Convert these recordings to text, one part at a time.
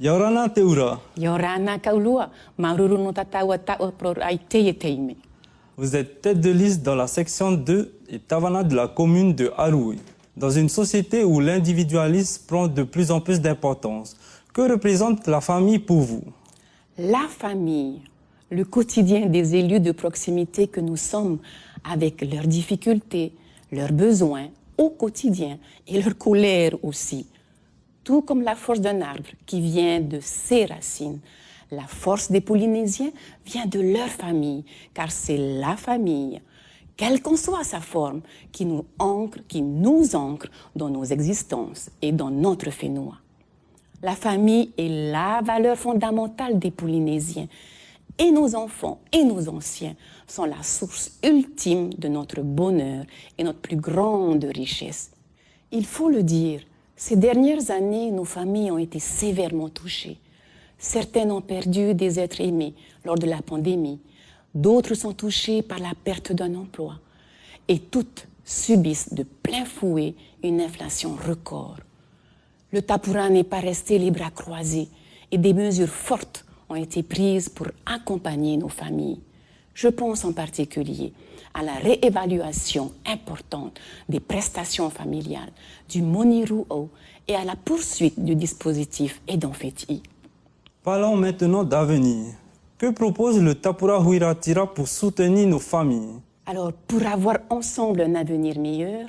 Yorana Teura, Yorana kaulua, maruru tatawa ta'o pro ai teye teime. vous êtes tête de liste dans la section 2 et Tavana de la commune de Haroui. Dans une société où l'individualisme prend de plus en plus d'importance, que représente la famille pour vous? La famille, le quotidien des élus de proximité que nous sommes, avec leurs difficultés, leurs besoins au quotidien et leur colère aussi. Tout comme la force d'un arbre qui vient de ses racines. La force des Polynésiens vient de leur famille, car c'est la famille, quelle qu'en soit sa forme, qui nous ancre dans nos existences et dans notre Fénois. La famille est la valeur fondamentale des Polynésiens. Et nos enfants et nos anciens sont la source ultime de notre bonheur et notre plus grande richesse. Il faut le dire, ces dernières années, nos familles ont été sévèrement touchées. Certaines ont perdu des êtres aimés lors de la pandémie. D'autres sont touchées par la perte d'un emploi. Et toutes subissent de plein fouet une inflation record. Le Tapura n'est pas resté les bras croisés et des mesures fortes ont été prises pour accompagner nos familles. Je pense en particulier à la réévaluation importante des prestations familiales, du Moniruo et à la poursuite du dispositif Edonfeti. Parlons maintenant d'avenir. Que propose le Tapura Huiratira pour soutenir nos familles? Alors, pour avoir ensemble un avenir meilleur,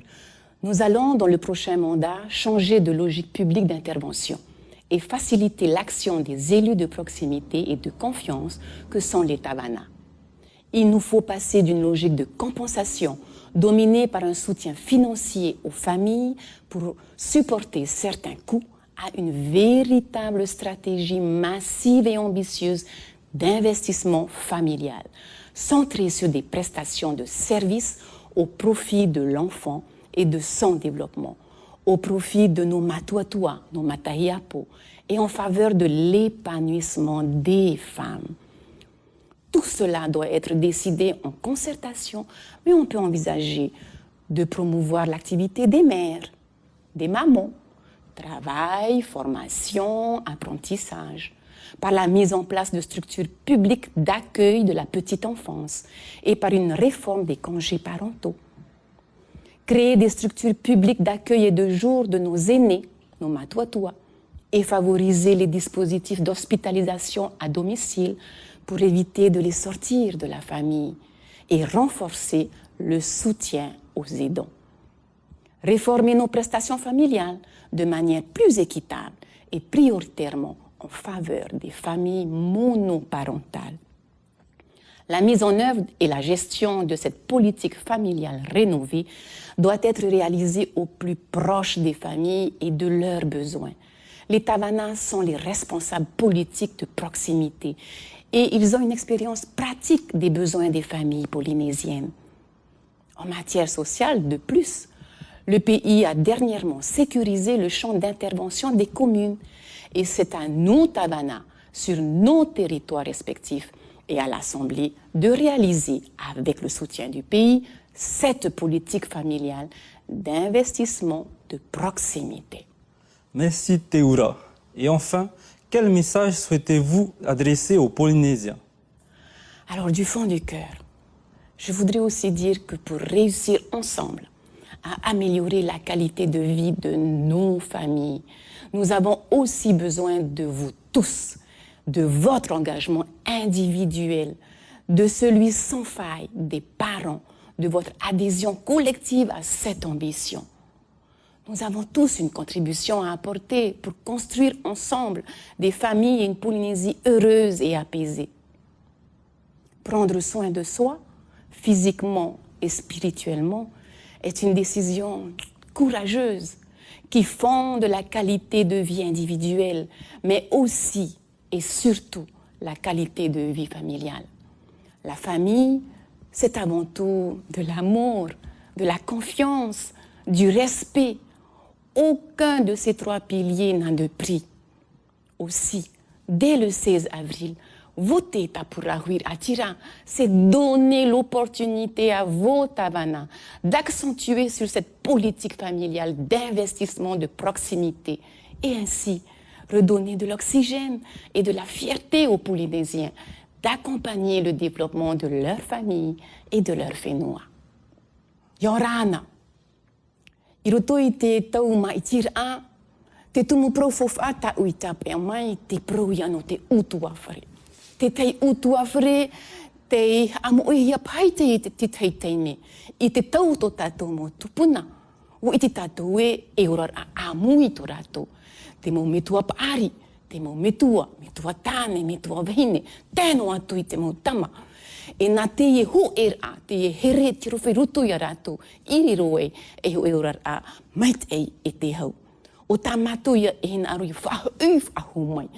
nous allons, dans le prochain mandat, changer de logique publique d'intervention et faciliter l'action des élus de proximité et de confiance que sont les Tavana. Il nous faut passer d'une logique de compensation dominée par un soutien financier aux familles pour supporter certains coûts à une véritable stratégie massive et ambitieuse d'investissement familial, centrée sur des prestations de services au profit de l'enfant et de son développement, au profit de nos matuatua, nos matahiapo, et en faveur de l'épanouissement des femmes. Tout cela doit être décidé en concertation, mais on peut envisager de promouvoir l'activité des mères, des mamans, travail, formation, apprentissage, par la mise en place de structures publiques d'accueil de la petite enfance et par une réforme des congés parentaux. Créer des structures publiques d'accueil et de jour de nos aînés, nos matuatua, et favoriser les dispositifs d'hospitalisation à domicile pour éviter de les sortir de la famille et renforcer le soutien aux aidants. Réformer nos prestations familiales de manière plus équitable et prioritairement en faveur des familles monoparentales. La mise en œuvre et la gestion de cette politique familiale rénovée doit être réalisée au plus proche des familles et de leurs besoins. Les Tavanas sont les responsables politiques de proximité et ils ont une expérience pratique des besoins des familles polynésiennes. En matière sociale, de plus, le pays a dernièrement sécurisé le champ d'intervention des communes et c'est à nous, Tavana, sur nos territoires respectifs et à l'Assemblée de réaliser, avec le soutien du pays, cette politique familiale d'investissement de proximité. Merci Teura. Et enfin, quel message souhaitez-vous adresser aux Polynésiens? Alors, du fond du cœur, je voudrais aussi dire que pour réussir ensemble à améliorer la qualité de vie de nos familles, nous avons aussi besoin de vous tous, de votre engagement individuel, de celui sans faille des parents, de votre adhésion collective à cette ambition. Nous avons tous une contribution à apporter pour construire ensemble des familles et une Polynésie heureuse et apaisée. Prendre soin de soi, physiquement et spirituellement, est une décision courageuse qui fonde la qualité de vie individuelle, mais aussi et surtout la qualité de vie familiale. La famille, c'est avant tout de l'amour, de la confiance, du respect. Aucun de ces trois piliers n'a de prix. Aussi, dès le 16 avril, voter Tapura Huiratira, c'est donner l'opportunité à vos Tavana d'accentuer sur cette politique familiale d'investissement de proximité et ainsi redonner de l'oxygène et de la fierté aux Polynésiens, d'accompagner le développement de leur famille et de leur whenua. Yorana, i roto i te tau mai tira, te tumu profofa ta uita pe mai te proiano te utuafare. Te tei utuafare, te amoia pai te tei teime. I te tau to tatou mo tupuna, o i te tatou e orar a amui to ratou. Te mo metua paari, te mo metua tāne, metua vahine, tēno atu i te mo tama. E nā te e ho a, te e here te rowhi rutu i a rātou, iri roe e ho e orar a mait ei e te hau. O tā mātou ia e hina aru i whahu mai.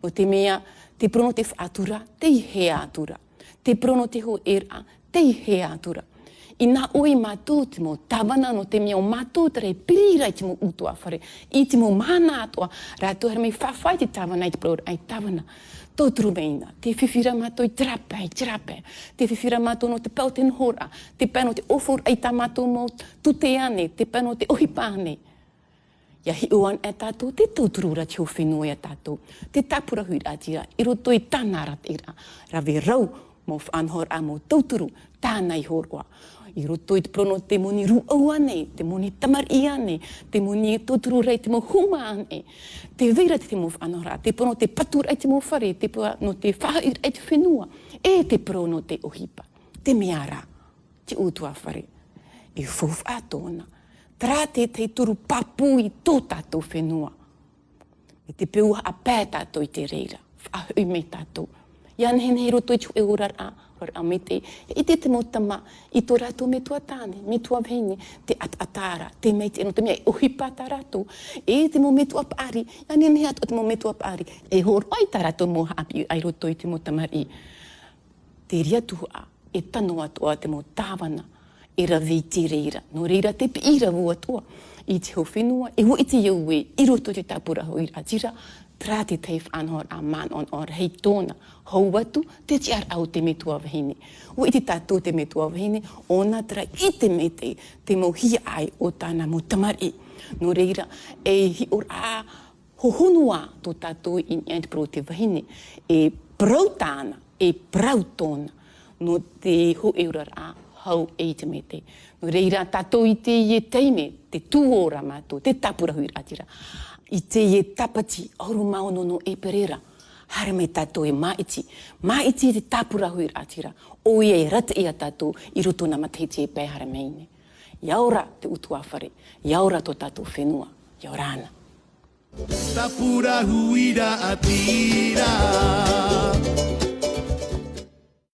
O te mea, te prono te whaatura, te i he atura. Te prono te ho a, te i he atura. I nā oi mātou te mo tawana no te mea o mātou tere pirirai te mo utua whare. I te mo mana atua, rātou hara mei whawhai te tawana i te pro ai tawana. Tōturu meina, te whiwhira mātou i trape. Te whiwhira mātou no te pau te nhora, te pau no te ofor ai tā mātou mo tute ane, te pau no te ohipa ane. Ia hi oan e tātou, te tōturura te o whenua e tātou, te tāpura hui rātira, i roto i tāna ratira, rawe rau mo whanhor a mo tōturu, tānei horoa. I roto i te prono te moni ruau ane, te moni tamari ane, te moni tōturu rei te mo huma ane, te veira te mo whanora, te prono te patura i te mo whare, te prono te whahair i te whenua, e te prono te ohipa, te meara, te utua whare, e whuf a tōna. Tra te turu papu i tō tātou whenua. E te peua a pē tātou i te reira, whahui me tātou. Ian hene he roto i tu e orar a me te, i te motama, i tō rātou me tua tāne, me tua vene, te atara, te meite, no te mea, e ohipa tā rātou, e te mo me tua pāri, ian hene ato te mo me tua pāri, e hor ai tā rātou mo hapi ai roto i te motamari. Te ria tuhua, e tano atoa te mo tāwana, e rawi te reira. No reira te pira vua toa. I te ho whenua, e wo i te iau e, i roto te tāpura hoi rātira, tra te tei whanhor a man on or hei tōna. Hau watu, te tiar au te metua wahine. Wo i te tātou te metua wahine, ona tra i te mete, te mo hia ai o tāna mo tamari. No reira, e hi or a hohonua tō tātou i nian te pro te wahine, e prau tāna, e prau tōna, no te ho e urar a hau e te mete. No reira, tātou i te ie teime, te tūora mātou, te tāpura hui rātira. I te ie tapati, auru maono no e perera. Hara me tātou e maiti. Maiti te tāpura hui rātira. O ia e rata ia tātou, i roto na mateiti e pē hara meine. Iaora te utua whare. Iaora tō tātou whenua. Iaorana. Tāpura hui rātira.